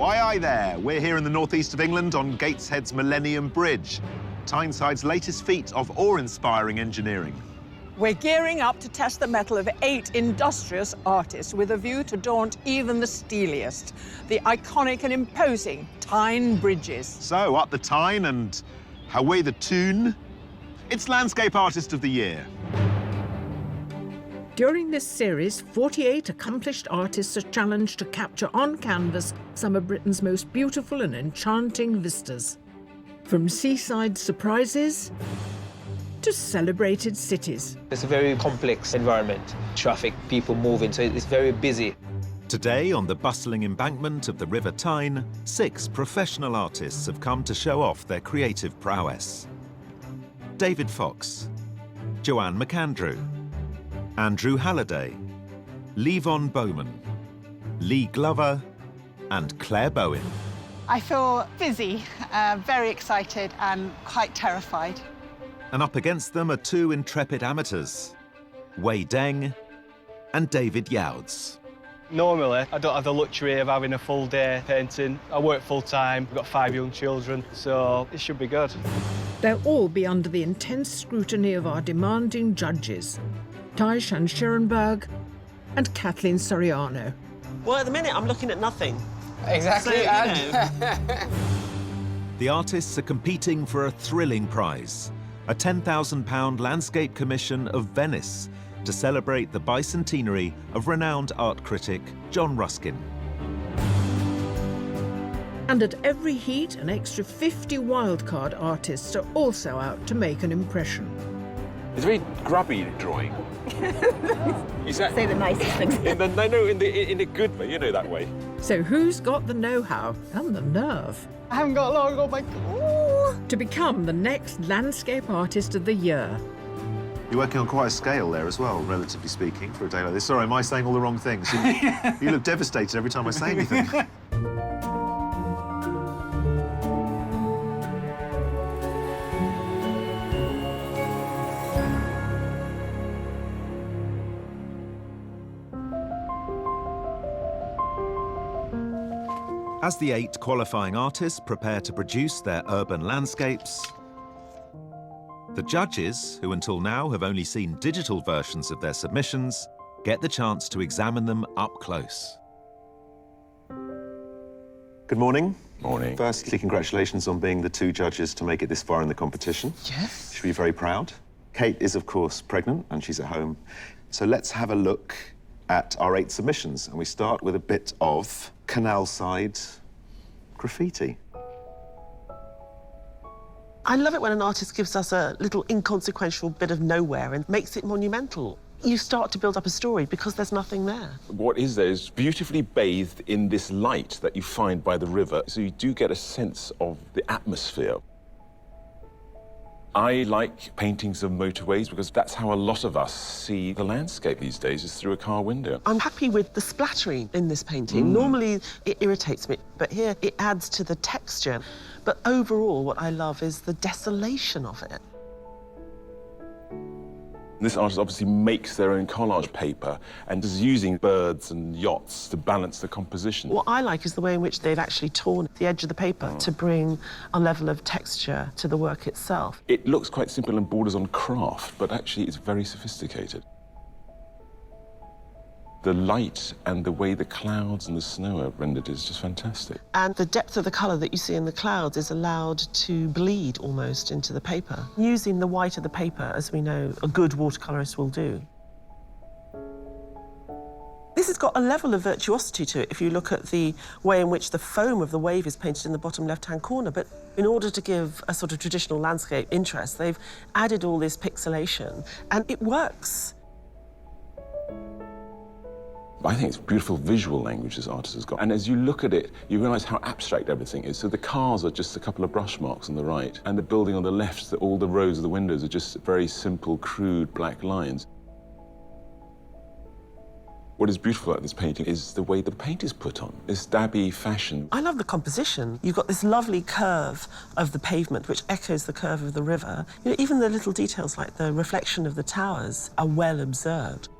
Why there? We're here in the northeast of England on Gateshead's Millennium Bridge, Tynesyde's latest feat of awe-inspiring engineering. We're gearing up to test the mettle of 8 industrious artists with a view to daunt even the steeliest, the iconic and imposing Tyne Bridges. So, up the Tyne and away the tune. It's Landscape Artist of the Year. During this series, 48 accomplished artists are challenged to capture on canvas some of Britain's most beautiful and enchanting vistas. From seaside surprises to celebrated cities. It's a very complex environment. Traffic, people moving, so it's very busy. Today, on the bustling embankment of the River Tyne, 6 professional artists have come to show off their creative prowess. David Fox, Joanne McAndrew, Andrew Halliday, Levon Bowman, Lee Glover, and Claire Bowen. I feel busy, very excited and quite terrified. And up against them are 2 intrepid amateurs, Wei Deng and David Youds. Normally, I don't have the luxury of having a full day painting. I work full-time, I've got 5 young children, so it should be good. They'll all be under the intense scrutiny of our demanding judges, Taishan Scherenberg and Kathleen Soriano. Well, at the minute, I'm looking at nothing. Exactly. So, The artists are competing for a thrilling prize, a £10,000 landscape commission of Venice, to celebrate the bicentenary of renowned art critic John Ruskin. And at every heat, an extra 50 wildcard artists are also out to make an impression. It's very grubby drawing. Say the nicest things. In a good way, you know that way. So who's got the know-how and the nerve I haven't got long on my... Ooh. to become the next Landscape Artist of the Year? You're working on quite a scale there as well, relatively speaking, for a day like this. Sorry, am I saying all the wrong things? You look devastated every time I say anything. As the 8 qualifying artists prepare to produce their urban landscapes, the judges, who until now have only seen digital versions of their submissions, get the chance to examine them up close. Good morning. Morning. Firstly, congratulations on being the 2 judges to make it this far in the competition. yes. You should be very proud. Kate is, of course, pregnant and she's at home. So let's have a look at our 8 submissions. And we start with a bit of canal side graffiti. I love it when an artist gives us a little inconsequential bit of nowhere and makes it monumental. You start to build up a story because there's nothing there. What is there is beautifully bathed in this light that you find by the river, so you do get a sense of the atmosphere. I like paintings of motorways because that's how a lot of us see the landscape these days, is through a car window. I'm happy with the splattering in this painting. Normally, it irritates me, but here it adds to the texture. But overall, what I love is the desolation of it. This artist obviously makes their own collage paper and is using birds and yachts to balance the composition. What I like is the way in which they've actually torn the edge of the paper to bring a level of texture to the work itself. It looks quite simple and borders on craft, but actually it's very sophisticated. The light and the way the clouds and the snow are rendered is just fantastic. And the depth of the colour that you see in the clouds is allowed to bleed almost into the paper, using the white of the paper, as we know a good watercolourist will do. This has got a level of virtuosity to it if you look at the way in which the foam of the wave is painted in the bottom left-hand corner. But in order to give a sort of traditional landscape interest, they've added all this pixelation, and it works. I think it's beautiful visual language this artist has got. And as you look at it, you realise how abstract everything is. So the cars are just a couple of brush marks on the right, and the building on the left, all the rows of the windows are just very simple, crude black lines. What is beautiful about this painting is the way the paint is put on, this dabby fashion. I love the composition. You've got this lovely curve of the pavement, which echoes the curve of the river. You know, even the little details like the reflection of the towers are well observed.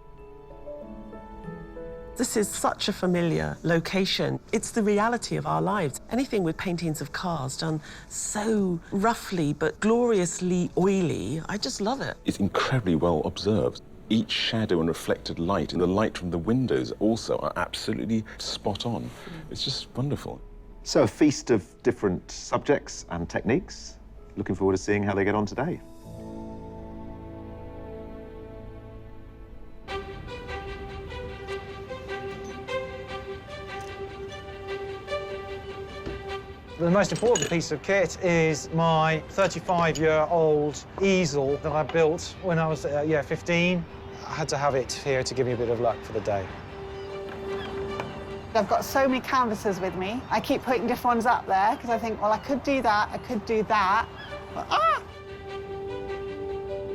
This is such a familiar location. It's the reality of our lives. Anything with paintings of cars done so roughly but gloriously oily, I just love it. It's incredibly well observed. Each shadow and reflected light and the light from the windows also are absolutely spot on. It's just wonderful. So a feast of different subjects and techniques. Looking forward to seeing how they get on today. The most important piece of kit is my 35-year-old easel that I built when I was 15. I had to have it here to give me a bit of luck for the day. I've got so many canvases with me. I keep putting different ones up there because I think, well, I could do that, I could do that. But,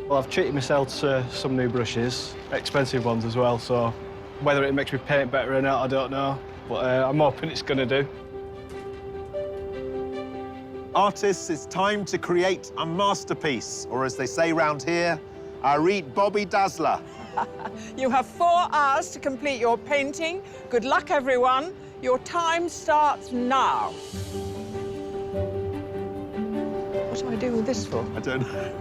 Well, I've treated myself to some new brushes, expensive ones as well, so whether it makes me paint better or not, I don't know. But I'm hoping it's going to do. Artists, it's time to create a masterpiece, or as they say round here, a read Bobby Dazzler. You have 4 hours to complete your painting. Good luck, everyone. Your time starts now. What do I do with this for? I don't know.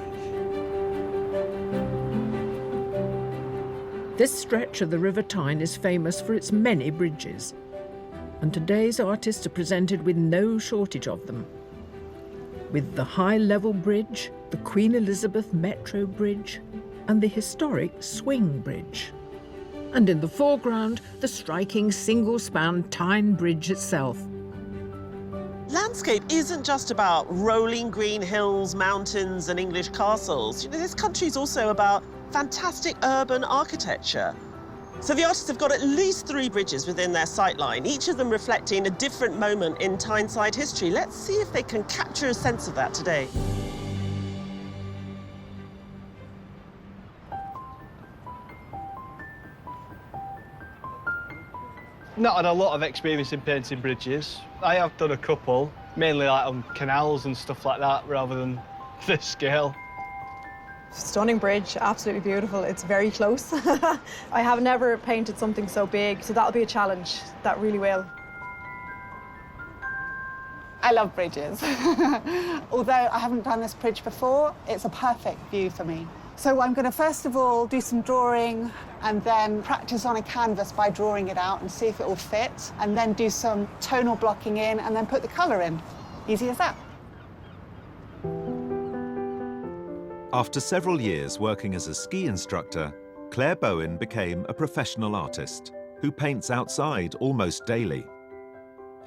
This stretch of the River Tyne is famous for its many bridges, and today's artists are presented with no shortage of them. With the High Level Bridge, the Queen Elizabeth Metro Bridge, and the historic Swing Bridge. And in the foreground, the striking single-span Tyne Bridge itself. Landscape isn't just about rolling green hills, mountains, and English castles. You know, this country's also about fantastic urban architecture. So the artists have got at least 3 bridges within their sightline, each of them reflecting a different moment in Tyneside history. Let's see if they can capture a sense of that today. Not had a lot of experience in painting bridges. I have done a couple, mainly like on canals and stuff like that, rather than this scale. Stunning bridge, absolutely beautiful. It's very close. I have never painted something so big, so that'll be a challenge. That really will. I love bridges. Although I haven't done this bridge before, it's a perfect view for me. So I'm going to first of all do some drawing and then practice on a canvas by drawing it out and see if it will fit, and then do some tonal blocking in and then put the colour in. Easy as that. After several years working as a ski instructor, Claire Bowen became a professional artist who paints outside almost daily.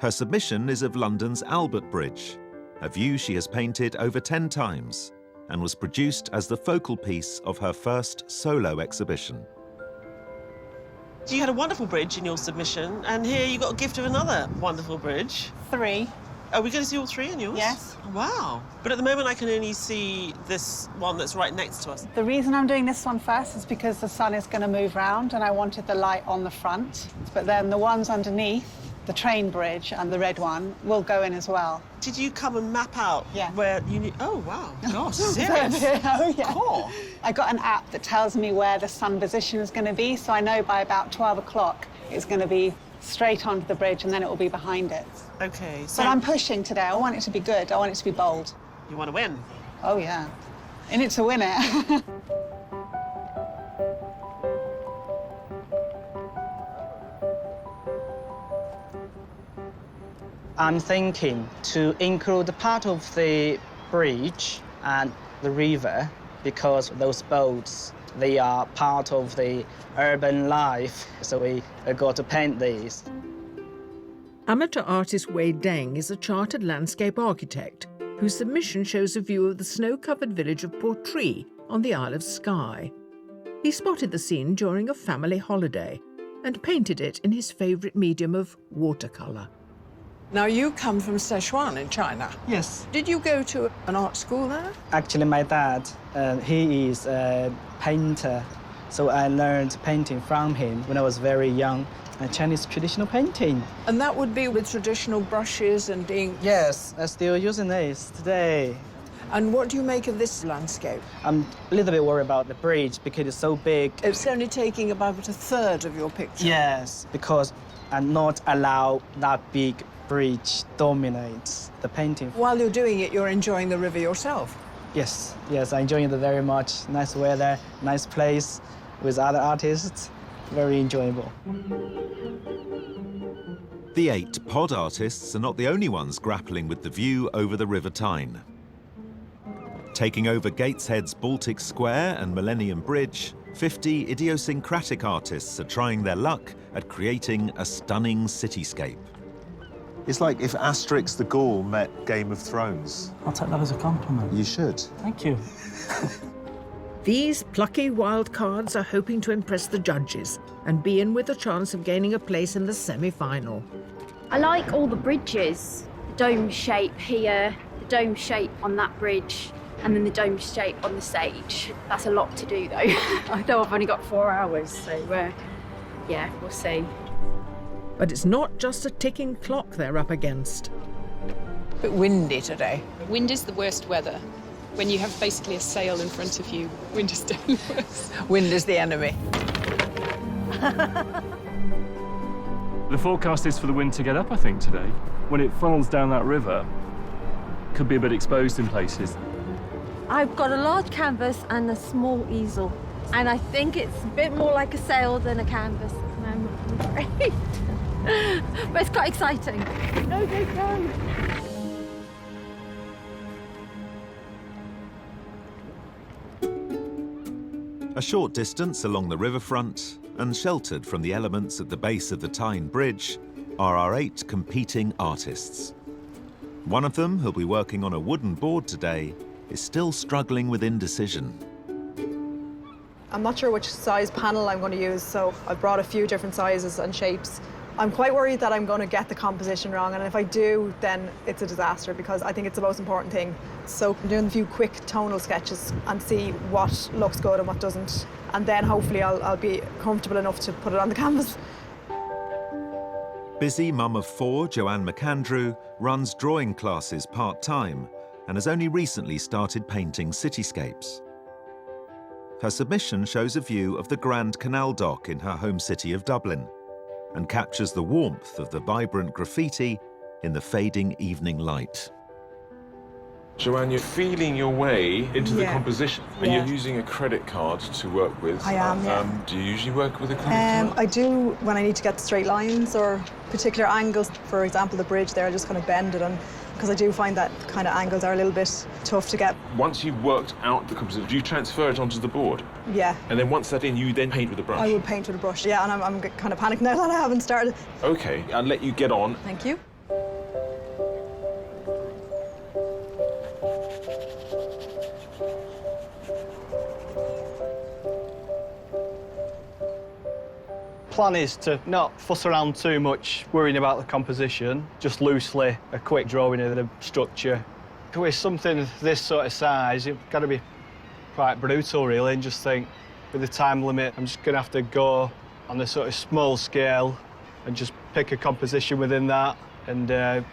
Her submission is of London's Albert Bridge, a view she has painted over 10 times and was produced as the focal piece of her first solo exhibition. You had a wonderful bridge in your submission, and here you got a gift of another wonderful bridge. 3. Are we going to see all 3 in yours? Yes. Wow. But at the moment, I can only see this one that's right next to us. The reason I'm doing this one first is because the sun is going to move round and I wanted the light on the front. But then the ones underneath, the train bridge and the red one, will go in as well. Did you come and map out where you need... Oh, wow. Gosh, serious? Oh, yeah. Cool. I got an app that tells me where the sun position is going to be, so I know by about 12 o'clock it's going to be straight onto the bridge and then it will be behind it. OK, so... But I'm pushing today. I want it to be good. I want it to be bold. You want to win? Oh, yeah. In it to win it. I'm thinking to include part of the bridge and the river because those boats, they are part of the urban life, so we got to paint these. Amateur artist Wei Deng is a chartered landscape architect whose submission shows a view of the snow-covered village of Portree on the Isle of Skye. He spotted the scene during a family holiday and painted it in his favourite medium of watercolour. Now, you come from Sichuan in China. Yes. Did you go to an art school there? Actually, my dad, he is a painter, so I learned painting from him when I was very young. Chinese traditional painting. And that would be with traditional brushes and ink? Yes, I'm still using this today. And what do you make of this landscape? I'm a little bit worried about the bridge because it's so big. It's only taking about a third of your picture. Yes, because I'm not allowed that big bridge dominates the painting. While you're doing it, you're enjoying the river yourself. Yes, I'm enjoying it very much. Nice weather, nice place with other artists. Very enjoyable. The 8 pod artists are not the only ones grappling with the view over the River Tyne. Taking over Gateshead's Baltic Square and Millennium Bridge, 50 idiosyncratic artists are trying their luck at creating a stunning cityscape. It's like if Asterix the Gaul met Game of Thrones. I'll take that as a compliment. You should. Thank you. These plucky wild cards are hoping to impress the judges and be in with a chance of gaining a place in the semi-final. I like all the bridges. The dome shape here, the dome shape on that bridge, and then the dome shape on the stage. That's a lot to do, though. I know I've only got 4 hours, so yeah, we'll see. But it's not just a ticking clock they're up against. A bit windy today. Wind is the worst weather. When you have basically a sail in front of you, wind is definitely worse. Wind is the enemy. The forecast is for the wind to get up, I think, today. When it funnels down that river, could be a bit exposed in places. I've got a large canvas and a small easel, and I think it's a bit more like a sail than a canvas. I'm afraid. But it's quite exciting. No, go, go. A short distance along the riverfront and sheltered from the elements at the base of the Tyne Bridge are our 8 competing artists. One of them, who'll be working on a wooden board today, is still struggling with indecision. I'm not sure which size panel I'm going to use, so I've brought a few different sizes and shapes. I'm quite worried that I'm going to get the composition wrong, and if I do, then it's a disaster because I think it's the most important thing. So I'm doing a few quick tonal sketches and see what looks good and what doesn't, and then hopefully I'll be comfortable enough to put it on the canvas. Busy mum of 4, Joanne McAndrew, runs drawing classes part-time and has only recently started painting cityscapes. Her submission shows a view of the Grand Canal dock in her home city of Dublin and captures the warmth of the vibrant graffiti in the fading evening light. Joanne, you're feeling your way into the composition, and you're using a credit card to work with. I am, yeah. Do you usually work with a credit card? I do when I need to get straight lines or particular angles. For example, the bridge there, I just kind of bend it, and because I do find that kind of angles are a little bit tough to get. Once you've worked out the composition, do you transfer it onto the board? Yeah. And then once that's in, you then paint with a brush? I would paint with a brush, yeah, and I'm kind of panicked now that I haven't started. OK, I'll let you get on. Thank you. Plan is to not fuss around too much worrying about the composition, just loosely a quick drawing of the structure. With something this sort of size, you've got to be quite brutal really and just think with the time limit I'm just going to have to go on a sort of small scale and just pick a composition within that and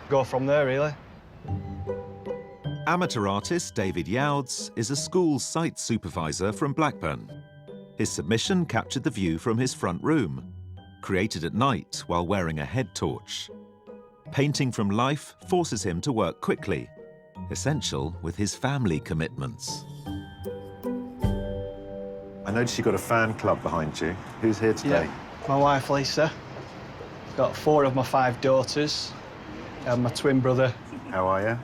go from there really. Amateur artist David Youds is a school site supervisor from Blackburn. His submission captured the view from his front room, created at night while wearing a head torch. Painting from life forces him to work quickly, essential with his family commitments. I noticed you've got a fan club behind you. Who's here today? Yeah, my wife Lisa. Got 4 of my 5 daughters and my twin brother. How are you?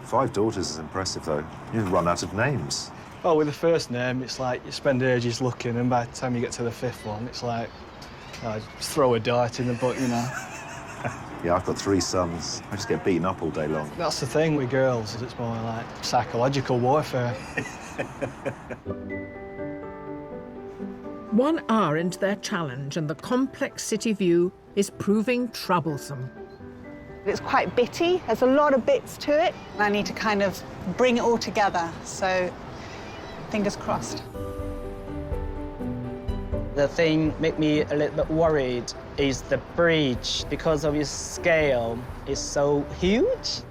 5 daughters is impressive, though. You've run out of names. Oh, with the first name, it's like you spend ages looking, and by the time you get to the 5th one, it's like, just throw a dart in the butt, you know. Yeah, I've got 3 sons. I just get beaten up all day long. That's the thing with girls, is it's more like psychological warfare. 1 hour into their challenge and the complex city view is proving troublesome. It's quite bitty. There's a lot of bits to it. I need to kind of bring it all together, so fingers crossed. The thing make me a little bit worried is the bridge, because of its scale, is so huge.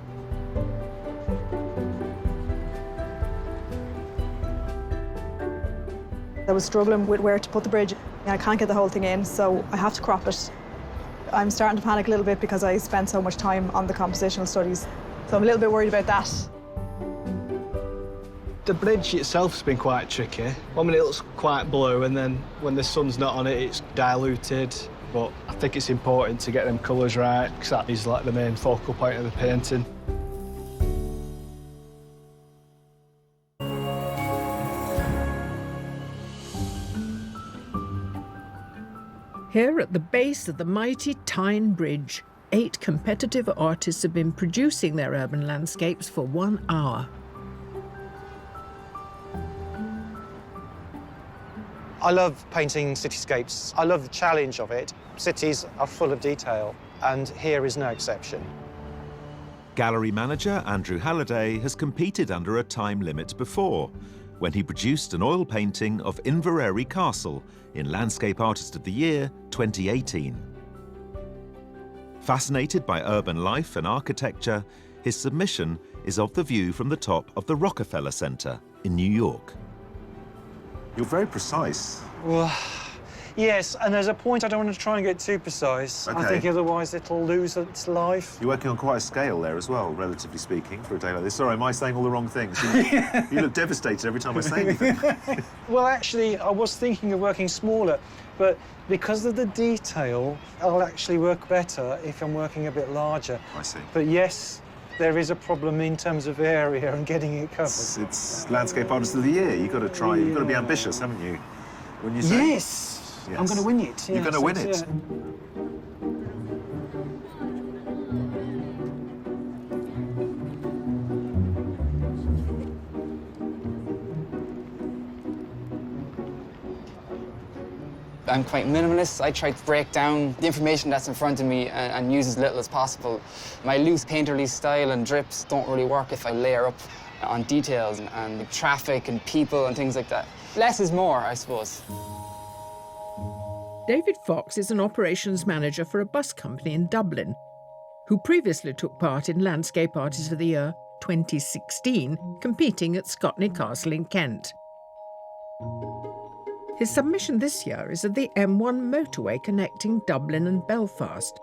was struggling with where to put the bridge. I can't get the whole thing in, so I have to crop it. I'm starting to panic a little bit because I spent so much time on the compositional studies, so I'm a little bit worried about that. The bridge itself has been quite tricky. One minute it looks quite blue, and then when the sun's not on it, it's diluted. But I think it's important to get them colours right, because that is like the main focal point of the painting. Here at the base of the mighty Tyne Bridge, 8 competitive artists have been producing their urban landscapes for 1 hour. I love painting cityscapes. I love the challenge of it. Cities are full of detail, and here is no exception. Gallery manager Andrew Halliday has competed under a time limit before, when he produced an oil painting of Inverary Castle in Landscape Artist of the Year 2018. Fascinated by urban life and architecture, his submission is of the view from the top of the Rockefeller Center in New York. You're very precise. Well, yes, and there's a point I don't want to try and get too precise. Okay. I think otherwise it'll lose its life. You're working on quite a scale there as well, relatively speaking, for a day like this. Sorry, am I saying all the wrong things? You look devastated every time I say anything. Well, actually, I was thinking of working smaller, but because of the detail, I'll actually work better if I'm working a bit larger. I see. But yes, there is a problem in terms of area and getting it covered. It's Landscape Artist of the Year. You've got to try, you've got to be ambitious, haven't you? When you say... Yes! I'm going to win it. You're going to win it. I'm quite minimalist. I try to break down the information that's in front of me and use as little as possible. My loose painterly style and drips don't really work if I layer up on details and traffic and people and things like that. Less is more, I suppose. David Fox is an operations manager for a bus company in Dublin, who previously took part in Landscape Artist of the Year 2016, competing at Scotney Castle in Kent. His submission this year is of the M1 motorway connecting Dublin and Belfast,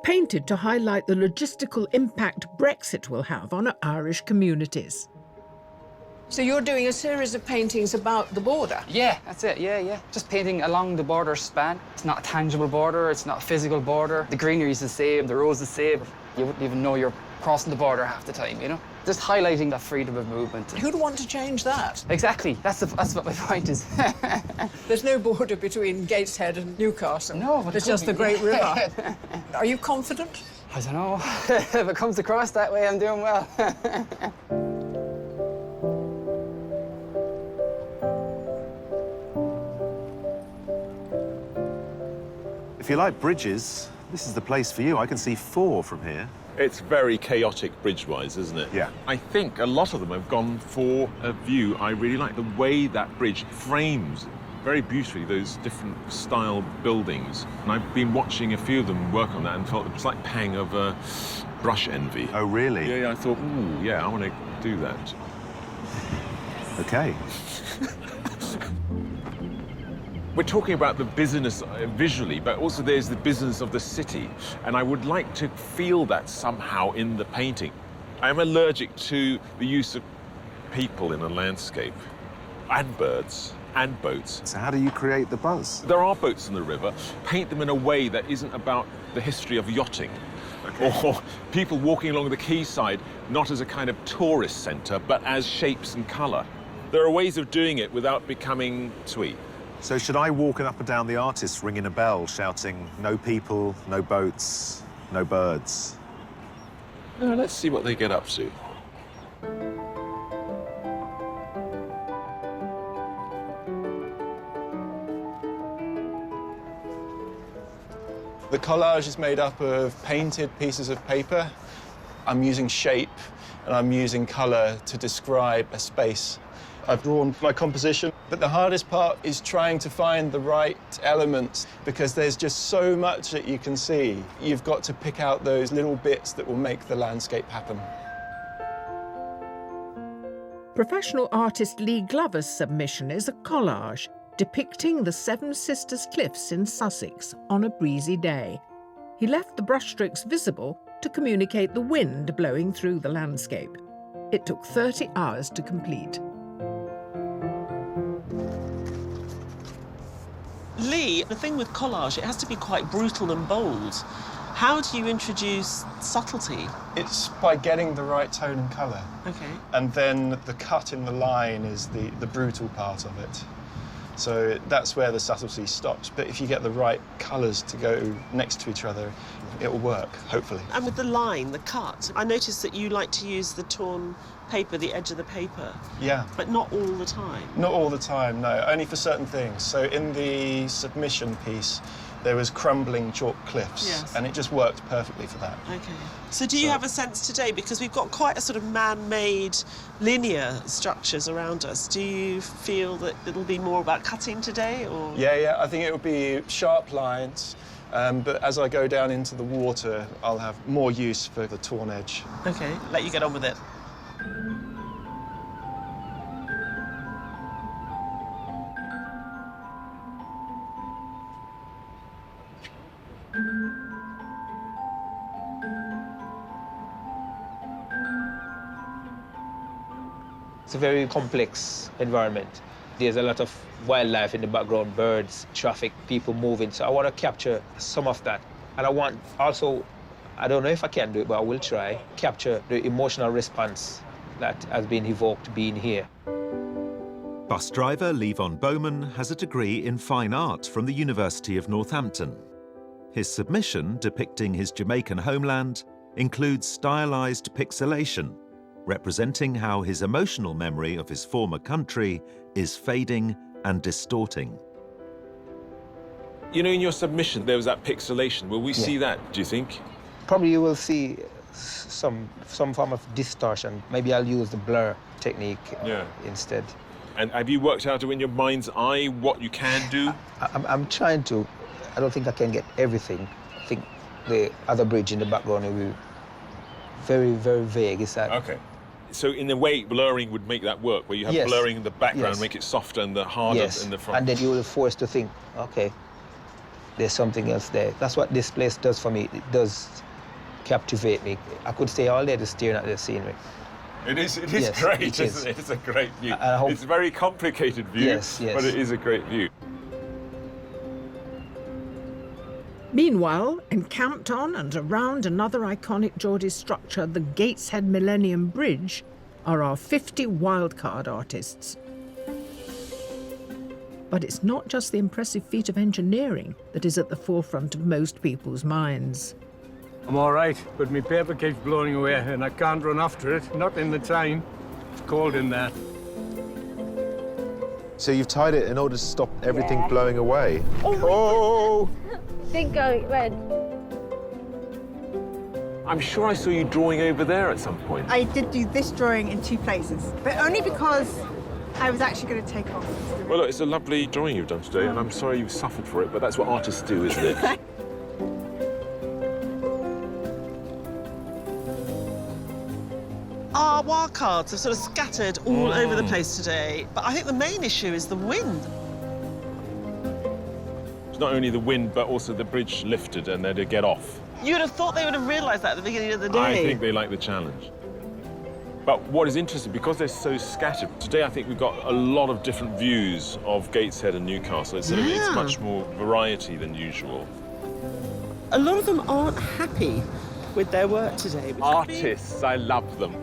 painted to highlight the logistical impact Brexit will have on Irish communities. So you're doing a series of paintings about the border? Yeah, that's it, yeah. Just painting along the border span. It's not a tangible border, it's not a physical border. The greenery is the same, the roads the same. You wouldn't even know you're crossing the border half the time, you know? Just highlighting that freedom of movement. Who'd want to change that? Exactly, that's what my point is. There's no border between Gateshead and Newcastle. No, but it's just the Great River. Are you confident? I don't know. If it comes across that way, I'm doing well. If you like bridges, this is the place for you. I can see 4 from here. It's very chaotic bridge-wise, isn't it? Yeah. I think a lot of them have gone for a view. I really like the way that bridge frames very beautifully those different style buildings. And I've been watching a few of them work on that and felt a slight pang of brush envy. Oh, really? Yeah, I thought, ooh, yeah, I want to do that. Okay. We're talking about the business visually, but also there's the business of the city. And I would like to feel that somehow in the painting. I am allergic to the use of people in a landscape, and birds, and boats. So how do you create the buzz? There are boats in the river. Paint them in a way that isn't about the history of yachting. Okay. Or people walking along the quayside, not as a kind of tourist centre, but as shapes and colour. There are ways of doing it without becoming twee. So should I walk up and down the artists ringing a bell, shouting, no people, no boats, no birds? Let's see what they get up to. The collage is made up of painted pieces of paper. I'm using shape and I'm using colour to describe a space. I've drawn my composition, but the hardest part is trying to find the right elements because there's just so much that you can see. You've got to pick out those little bits that will make the landscape happen. Professional artist Lee Glover's submission is a collage depicting the Seven Sisters Cliffs in Sussex on a breezy day. He left the brushstrokes visible to communicate the wind blowing through the landscape. It took 30 hours to complete. Lee, the thing with collage, it has to be quite brutal and bold. How do you introduce subtlety? It's by getting the right tone and colour. Okay. And then the cut in the line is the brutal part of it. So that's where the subtlety stops. But if you get the right colours to go next to each other, it will work, hopefully. And with the line, the cut, I noticed that you like to use the torn paper, the edge of the paper. Yeah. But not all the time. Not all the time, no. Only for certain things. So in the submission piece, there was crumbling chalk cliffs, yes, and it just worked perfectly for that. Okay. So do you have a sense today, because we've got quite a sort of man-made linear structures around us, do you feel that it'll be more about cutting today, or...? Yeah, I think it will be sharp lines, but as I go down into the water, I'll have more use for the torn edge. Okay, let you get on with it. It's a very complex environment. There's a lot of wildlife in the background, birds, traffic, people moving. So I want to capture some of that. And I want also, I don't know if I can do it, but I will try, capture the emotional response that has been evoked being here. Bus driver Levon Bowman has a degree in fine art from the University of Northampton. His submission, depicting his Jamaican homeland, includes stylized pixelation, representing how his emotional memory of his former country is fading and distorting. You know, in your submission, there was that pixelation. Will we see that, do you think? Probably you will see some form of distortion. Maybe I'll use the blur technique instead. And have you worked out in your mind's eye what you can do? I'm trying to. I don't think I can get everything. I think the other bridge in the background will be very, very vague. Is that? Okay. So in a way, blurring would make that work, where you have blurring in the background, make it softer and the harder in the front. And then you will force to think, okay, there's something else there. That's what this place does for me. It does captivate me. I could stay all day just staring at the scenery. It is great, isn't it? It's a great view. It's a very complicated view, but it is a great view. Meanwhile, encamped on and around another iconic Geordie structure, the Gateshead Millennium Bridge, are our 50 wildcard artists. But it's not just the impressive feat of engineering that is at the forefront of most people's minds. I'm all right, but my paper keeps blowing away and I can't run after it, not in the time. It's cold in there. So you've tied it in order to stop everything blowing away? Oh! Didn't go red. I'm sure I saw you drawing over there at some point. I did do this drawing in 2 places, but only because I was actually going to take off. Well, look, it's a lovely drawing you've done today, and I'm sorry you've suffered for it, but that's what artists do, isn't it? Our wildcards are sort of scattered all over the place today, but I think the main issue is the wind. It's not only the wind, but also the bridge lifted and they're to get off. You'd have thought they would have realised that at the beginning of the day. I think they like the challenge. But what is interesting, because they're so scattered, today I think we've got a lot of different views of Gateshead and Newcastle. It's much more variety than usual. A lot of them aren't happy with their work today. Artists, I love them.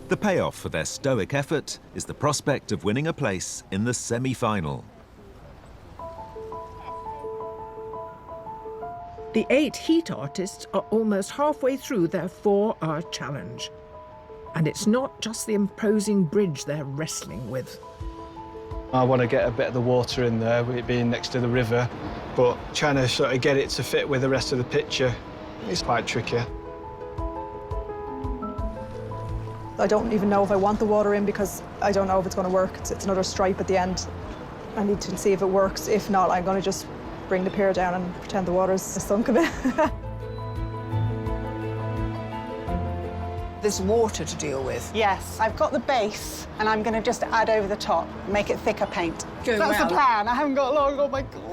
The payoff for their stoic effort is the prospect of winning a place in the semi-final. The 8 heat artists are almost halfway through their 4-hour challenge. And it's not just the imposing bridge they're wrestling with. I want to get a bit of the water in there, with it being next to the river, but trying to sort of get it to fit with the rest of the picture is quite tricky. I don't even know if I want the water in because I don't know if it's going to work. It's another stripe at the end. I need to see if it works. If not, I'm going to just bring the pier down and pretend the water's sunk a bit. this water to deal with. Yes, I've got the base, and I'm going to just add over the top, make it thicker paint. Going That's well. the plan. I haven't got long. Oh my God.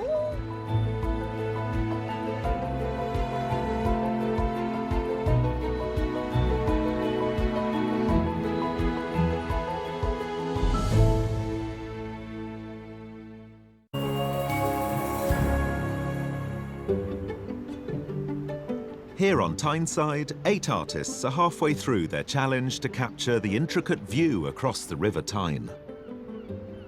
Here on Tyneside, 8 artists are halfway through their challenge to capture the intricate view across the River Tyne.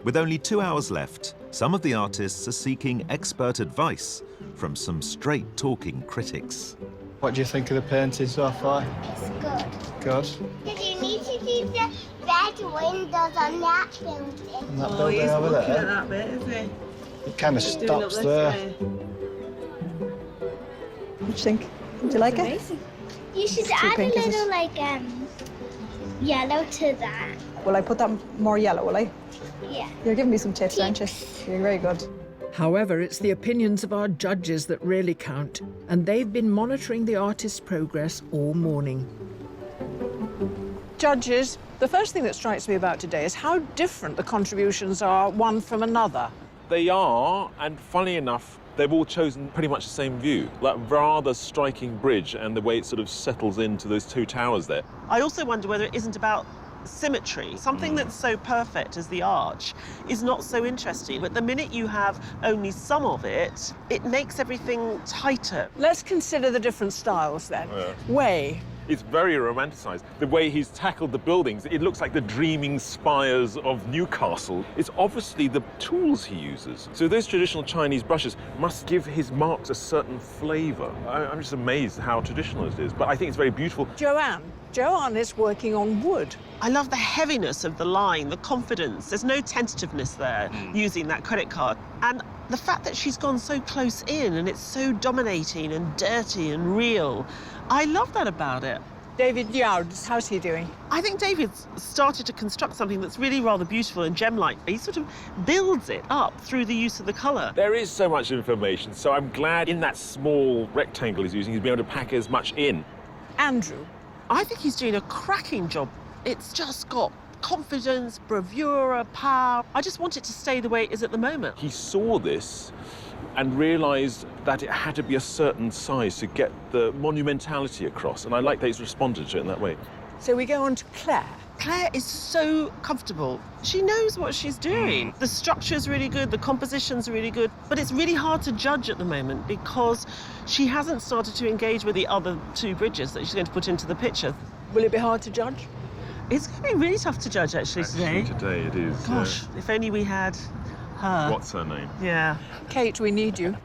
With only 2 hours left, some of the artists are seeking expert advice from some straight-talking critics. What do you think of the painting so far? It's good. Good. Because you need to do the red windows on that building. And that building over there? That bit, isn't he? It kind of stops there. What do you think? Do you like it? You should Too add a pink, is it? little, like, yellow to that. Will I put that more yellow, will I? Yeah. You're giving me some tips, aren't you? You're very good. However, it's the opinions of our judges that really count, and they've been monitoring the artist's progress all morning. Judges, the first thing that strikes me about today is how different the contributions are one from another. They are, and funny enough, they've all chosen pretty much the same view. That rather striking bridge and the way it sort of settles into those two towers there. I also wonder whether it isn't about symmetry. Something that's so perfect as the arch is not so interesting, but the minute you have only some of it, it makes everything tighter. Let's consider the different styles then. Yeah. Way. It's very romanticised. The way he's tackled the buildings, it looks like the dreaming spires of Newcastle. It's obviously the tools he uses. So those traditional Chinese brushes must give his marks a certain flavour. I'm just amazed how traditional it is, but I think it's very beautiful. Joanne is working on wood. I love the heaviness of the line, the confidence. There's no tentativeness there using that credit card. And the fact that she's gone so close in and it's so dominating and dirty and real, I love that about it. David Yards, how's he doing? I think David's started to construct something that's really rather beautiful and gem-like. He sort of builds it up through the use of the colour. There is so much information, so I'm glad in that small rectangle he's using, he's been able to pack as much in. Andrew? I think he's doing a cracking job. It's just got confidence, bravura, power. I just want it to stay the way it is at the moment. He saw this and realised that it had to be a certain size to get the monumentality across, and I like that he's responded to it in that way. So we go on to Claire. Claire is so comfortable. She knows what she's doing. The structure's really good, the composition's really good, but it's really hard to judge at the moment because she hasn't started to engage with the other two bridges that she's going to put into the picture. Will it be hard to judge? It's going to be really tough to judge, actually, today. Today it is. Gosh, if only we had her. What's her name? Yeah. Kate, we need you.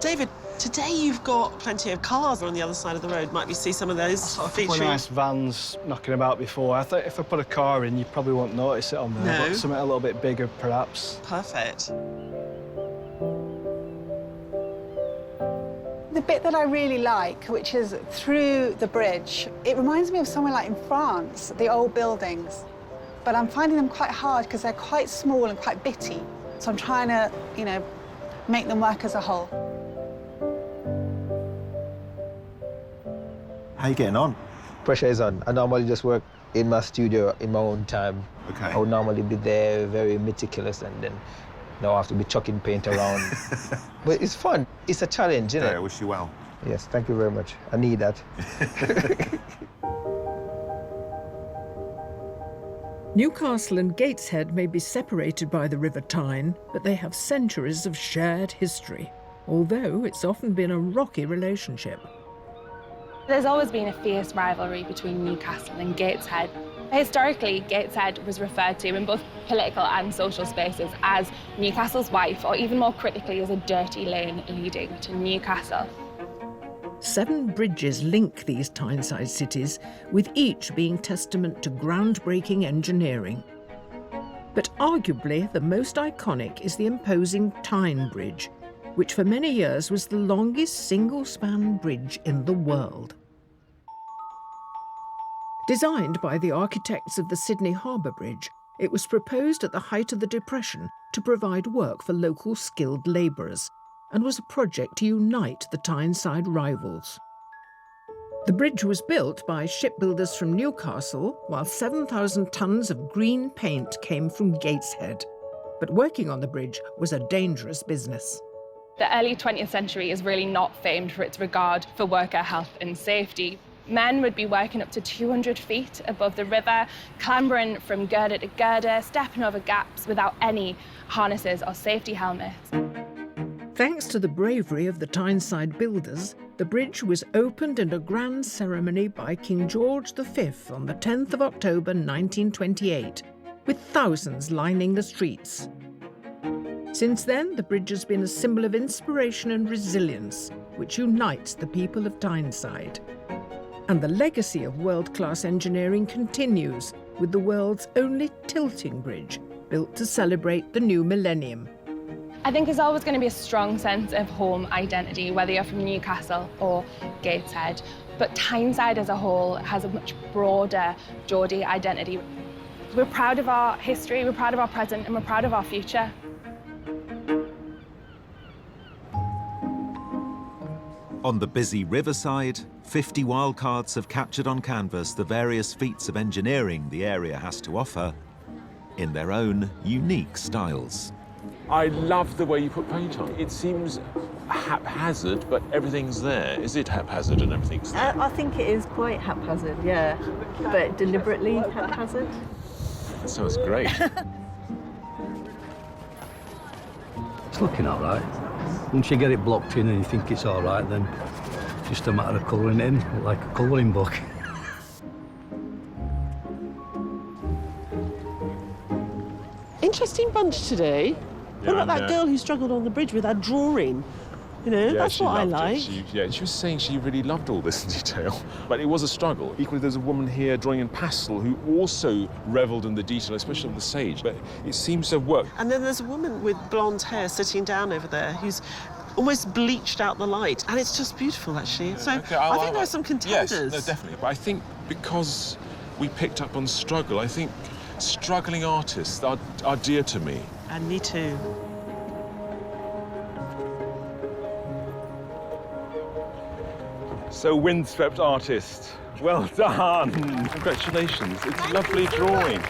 David, today you've got plenty of cars on the other side of the road. Might we see some of those featuring? A couple of nice vans knocking about before. I thought if I put a car in, you probably won't notice it on there. No. But something a little bit bigger, perhaps. Perfect. The bit that I really like, which is through the bridge, it reminds me of somewhere like in France, the old buildings. But I'm finding them quite hard because they're quite small and quite bitty. So I'm trying to, you know, make them work as a whole. How you getting on? Pressure is on. I normally just work in my studio in my own time. Okay. I would normally be there, very meticulous, and then now I have to be chucking paint around. But it's fun. It's a challenge, isn't it? I wish you well. Yes, thank you very much. I need that. Newcastle and Gateshead may be separated by the River Tyne, but they have centuries of shared history, although it's often been a rocky relationship. There's always been a fierce rivalry between Newcastle and Gateshead. Historically, Gateshead was referred to in both political and social spaces as Newcastle's wife, or even more critically, as a dirty lane leading to Newcastle. 7 bridges link these Tyneside cities, with each being testament to groundbreaking engineering. But arguably the most iconic is the imposing Tyne Bridge, which for many years was the longest single-span bridge in the world. Designed by the architects of the Sydney Harbour Bridge, It was proposed at the height of the Depression to provide work for local skilled labourers and was a project to unite the Tyneside rivals. The bridge was built by shipbuilders from Newcastle, while 7,000 tonnes of green paint came from Gateshead. But working on the bridge was a dangerous business. The early 20th century is really not famed for its regard for worker health and safety. Men would be working up to 200 feet above the river, clambering from girder to girder, stepping over gaps without any harnesses or safety helmets. Thanks to the bravery of the Tyneside builders, the bridge was opened in a grand ceremony by King George V on the 10th of October 1928, with thousands lining the streets. Since then, the bridge has been a symbol of inspiration and resilience, which unites the people of Tyneside. And the legacy of world-class engineering continues with the world's only tilting bridge, built to celebrate the new millennium. I think there's always going to be a strong sense of home identity, whether you're from Newcastle or Gateshead. But Tyneside as a whole has a much broader Geordie identity. We're proud of our history, we're proud of our present, and we're proud of our future. On the busy riverside, 50 wildcards have captured on canvas the various feats of engineering the area has to offer in their own unique styles. I love the way you put paint on. It seems haphazard, but everything's there. Is it haphazard and everything's there? I think it is quite haphazard, yeah, but deliberately haphazard. That sounds great. It's looking all right. Once you get it blocked in and you think it's all right, then it's just a matter of colouring it in, like a colouring book. Interesting bunch today. Yeah, what about that girl who struggled on the bridge with her drawing? You know, that's what I like. She was saying she really loved all this detail, but it was a struggle. Equally, there's a woman here drawing in pastel who also revelled in the detail, especially of the sage, but it seems to have worked. And then there's a woman with blonde hair sitting down over there who's almost bleached out the light, and it's just beautiful, actually. So Okay, I think there's some contenders. Yes, no, definitely. But I think because we picked up on struggle, I think struggling artists are dear to me. And me too. So, windswept artist, well done. Congratulations. It's a lovely drawing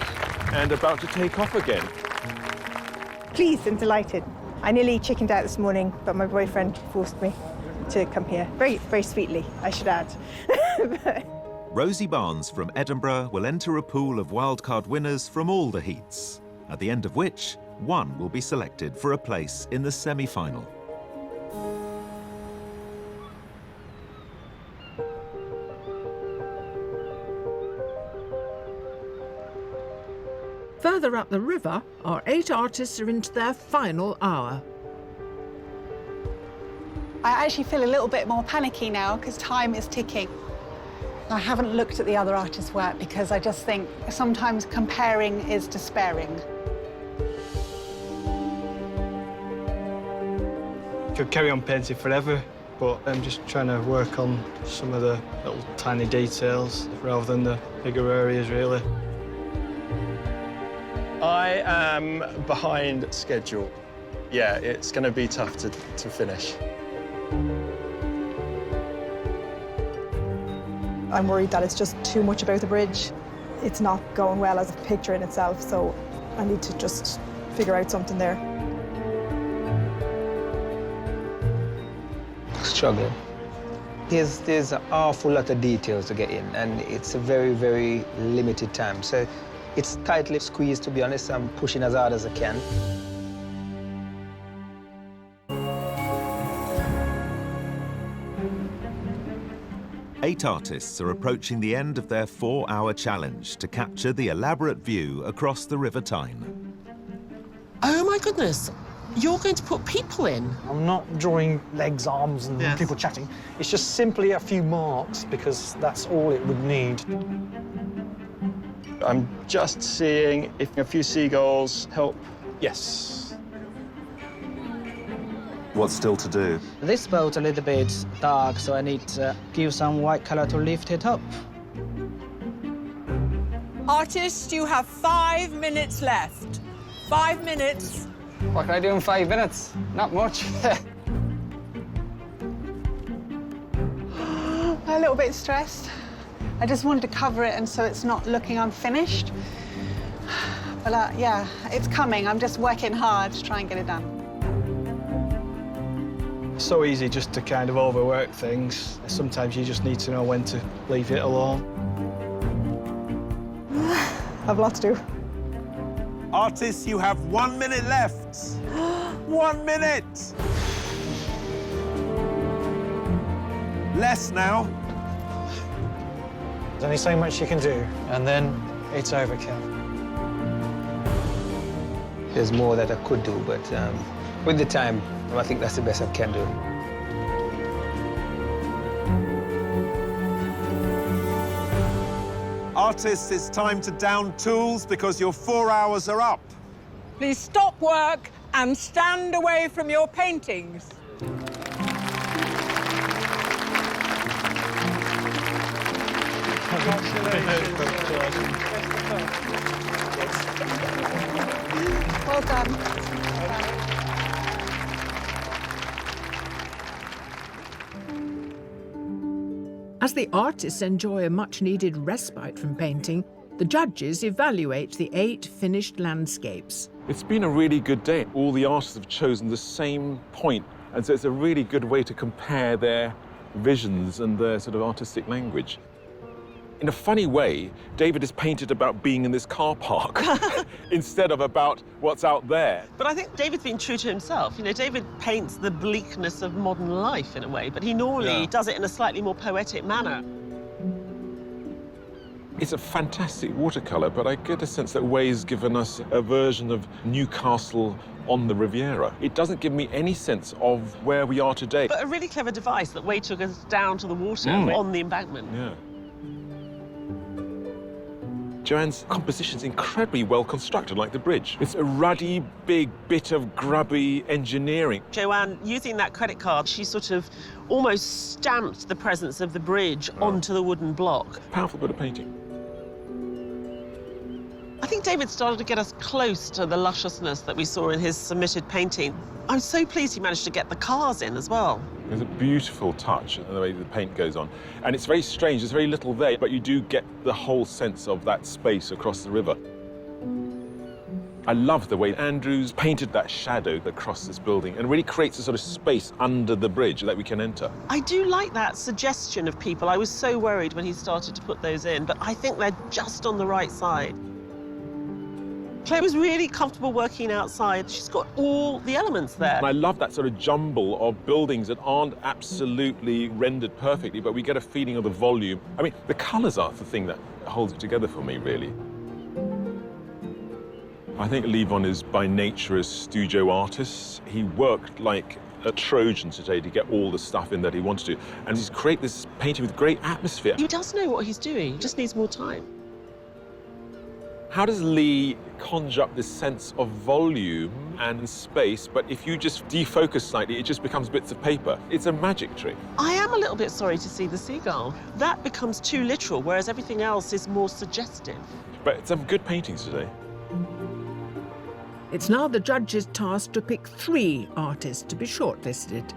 and about to take off again. Pleased and delighted. I nearly chickened out this morning, but my boyfriend forced me to come here. Very, very sweetly, I should add. Rosie Barnes from Edinburgh will enter a pool of wildcard winners from all the heats, at the end of which one will be selected for a place in the semi-final. Further up the river, our 8 artists are into their final hour. I actually feel a little bit more panicky now because time is ticking. I haven't looked at the other artists' work because I just think sometimes comparing is despairing. Could carry on painting forever, but I'm just trying to work on some of the little tiny details rather than the bigger areas, really. I am behind schedule. Yeah, it's going to be tough to finish. I'm worried that it's just too much about the bridge. It's not going well as a picture in itself, so I need to just figure out something there. Struggling. There's an awful lot of details to get in, and it's a very, very limited time. So it's tightly squeezed, to be honest. I'm pushing as hard as I can. Eight artists are approaching the end of their 4-hour challenge to capture the elaborate view across the River Tyne. Oh my goodness, you're going to put people in? I'm not drawing legs, arms, and people chatting. It's just simply a few marks because that's all it would need. I'm just seeing if a few seagulls help. Yes. What's still to do? This boat a little bit dark, so I need to give some white color to lift it up. Artists, you have 5 minutes left. 5 minutes. What can I do in 5 minutes? Not much. A little bit stressed. I just wanted to cover it and so it's not looking unfinished. But yeah, it's coming. I'm just working hard to try and get it done. So easy just to kind of overwork things. Sometimes you just need to know when to leave it alone. I've lots to do. Artists, you have 1 minute left. 1 minute. Less now. There's only so much you can do, and then it's overkill. There's more that I could do, but with the time, I think that's the best I can do. Artists, it's time to down tools because your 4 hours are up. Please stop work and stand away from your paintings. Well done. As the artists enjoy a much-needed respite from painting, the judges evaluate the 8 finished landscapes. It's been a really good day. All the artists have chosen the same point, and so it's a really good way to compare their visions and their sort of artistic language. In a funny way, David has painted about being in this car park instead of about what's out there. But I think David's been true to himself. You know, David paints the bleakness of modern life in a way, but he normally does it in a slightly more poetic manner. It's a fantastic watercolour, but I get a sense that Way's given us a version of Newcastle on the Riviera. It doesn't give me any sense of where we are today. But a really clever device that Way took us down to the water on the embankment. Yeah. Joanne's composition's incredibly well constructed, like the bridge. It's a ruddy, big bit of grubby engineering. Joanne, using that credit card, she sort of almost stamped the presence of the bridge onto the wooden block. Powerful bit of painting. I think David started to get us close to the lusciousness that we saw in his submitted painting. I'm so pleased he managed to get the cars in as well. There's a beautiful touch in the way the paint goes on. And it's very strange, there's very little there, but you do get the whole sense of that space across the river. I love the way Andrew's painted that shadow across this building and really creates a sort of space under the bridge that we can enter. I do like that suggestion of people. I was so worried when he started to put those in, but I think they're just on the right side. Claire was really comfortable working outside. She's got all the elements there. And I love that sort of jumble of buildings that aren't absolutely rendered perfectly, but we get a feeling of the volume. I mean, the colours are the thing that holds it together for me, really. I think Levon is by nature a studio artist. He worked like a Trojan today to get all the stuff in that he wanted to. And he's created this painting with great atmosphere. He does know what he's doing, he just needs more time. How does Lee conjure up this sense of volume and space, but if you just defocus slightly, it just becomes bits of paper? It's a magic trick. I am a little bit sorry to see the seagull. That becomes too literal, whereas everything else is more suggestive. But some good paintings today. It's now the judges' task to pick 3 artists to be shortlisted.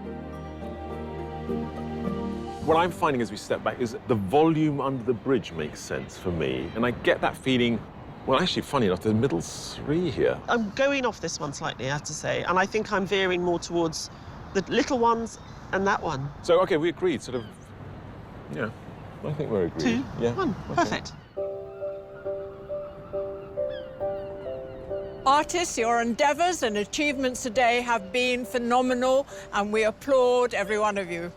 What I'm finding as we step back is that the volume under the bridge makes sense for me, and I get that feeling. Well, actually, funny enough, the middle 3 here. I'm going off this one slightly, I have to say, and I think I'm veering more towards the little ones and that one. So, OK, we agreed, sort of, yeah, I think we're agreed. 2, yeah. 1, okay. perfect. Artists, your endeavours and achievements today have been phenomenal, and we applaud every one of you.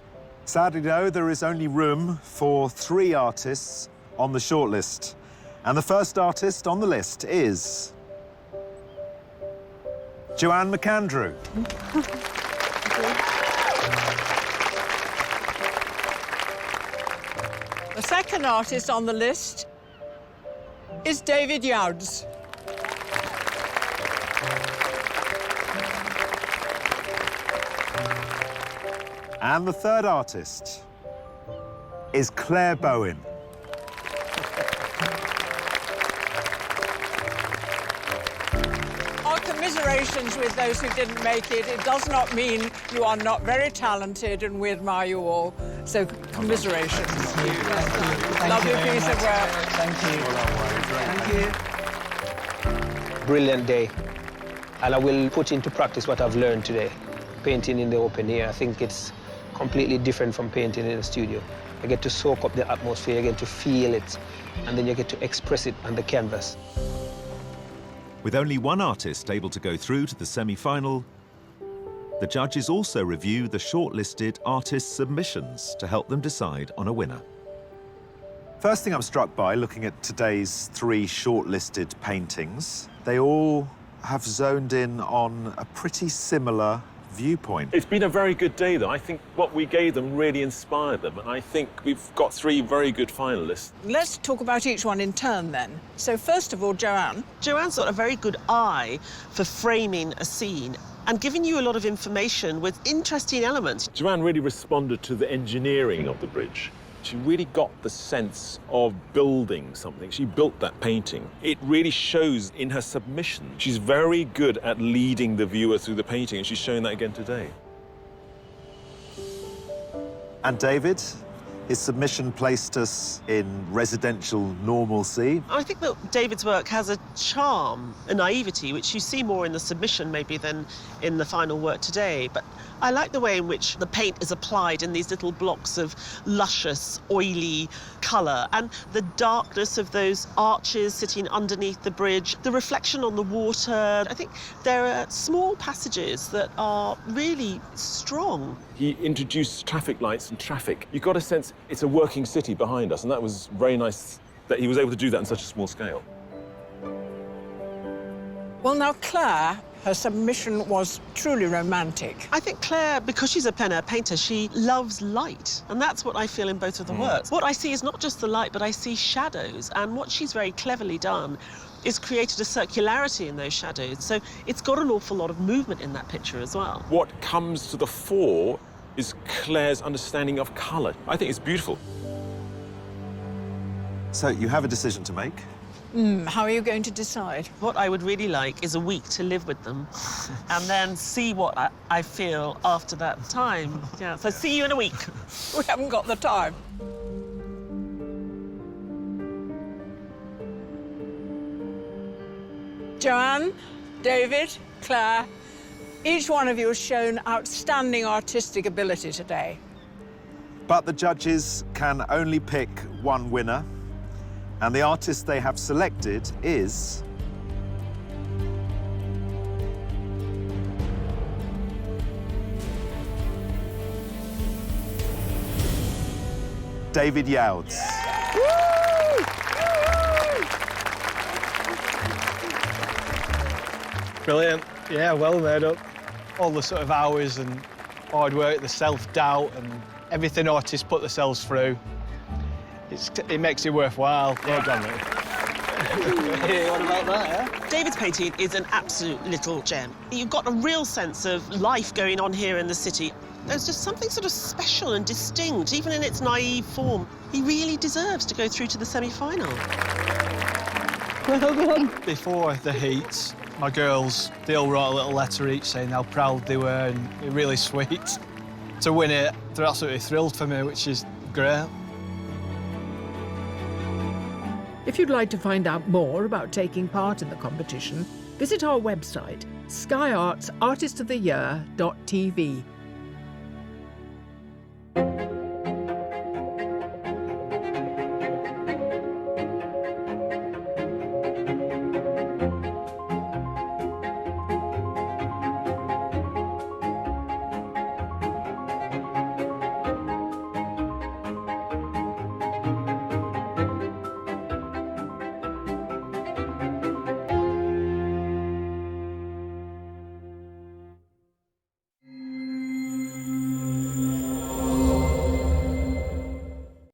Sadly, though, there is only room for 3 artists on the shortlist. And the first artist on the list is Joanne McAndrew. The second artist on the list is David Youds. And the third artist is Claire Bowen. commiserations with those who didn't make it. It does not mean you are not very talented, and we admire you all. So, commiserations. Lovely piece of work. Thank you. Thank you. Brilliant day. And I will put into practice what I've learned today. Painting in the open air, I think it's completely different from painting in the studio. You get to soak up the atmosphere, you get to feel it, and then you get to express it on the canvas. With only one artist able to go through to the semi-final, the judges also review the shortlisted artist submissions to help them decide on a winner. First thing I'm struck by, looking at today's 3 shortlisted paintings, they all have zoned in on a pretty similar viewpoint. It's been a very good day, though. I think what we gave them really inspired them, and I think we've got 3 very good finalists. Let's talk about each one in turn, then. So, first of all, Joanne. Joanne's got a very good eye for framing a scene and giving you a lot of information with interesting elements. Joanne really responded to the engineering of the bridge. She really got the sense of building something. She built that painting. It really shows in her submission. She's very good at leading the viewer through the painting, and she's showing that again today. And David, his submission placed us in residential normalcy. I think that David's work has a charm, a naivety, which you see more in the submission maybe than in the final work today. But I like the way in which the paint is applied in these little blocks of luscious, oily colour, and the darkness of those arches sitting underneath the bridge, the reflection on the water. I think there are small passages that are really strong. He introduced traffic lights and traffic. You got a sense it's a working city behind us, and that was very nice that he was able to do that on such a small scale. Well, now, Claire, her submission was truly romantic. I think Claire, because she's a plein air painter, she loves light. And that's what I feel in both of the works. What I see is not just the light, but I see shadows. And what she's very cleverly done is created a circularity in those shadows. So it's got an awful lot of movement in that picture as well. What comes to the fore is Claire's understanding of colour. I think it's beautiful. So you have a decision to make. How are you going to decide? What I would really like is a week to live with them and then see what I feel after that time. Yeah, so see you in a week. We haven't got the time. Joanne, David, Claire, each one of you has shown outstanding artistic ability today. But the judges can only pick one winner. And the artist they have selected is... David Yautz. Brilliant. Yeah, well made up. All the sort of hours and hard work, the self-doubt and everything artists put themselves through. It makes it worthwhile. Well done, mate. What about that, eh? David's painting is an absolute little gem. You've got a real sense of life going on here in the city. There's just something sort of special and distinct, even in its naive form. He really deserves to go through to the semi-final. Well done. Before the heats, my girls, they all wrote a little letter each saying how proud they were, and it was really sweet. To win it, they're absolutely thrilled for me, which is great. If you'd like to find out more about taking part in the competition, visit our website, skyartsartistoftheyear.tv.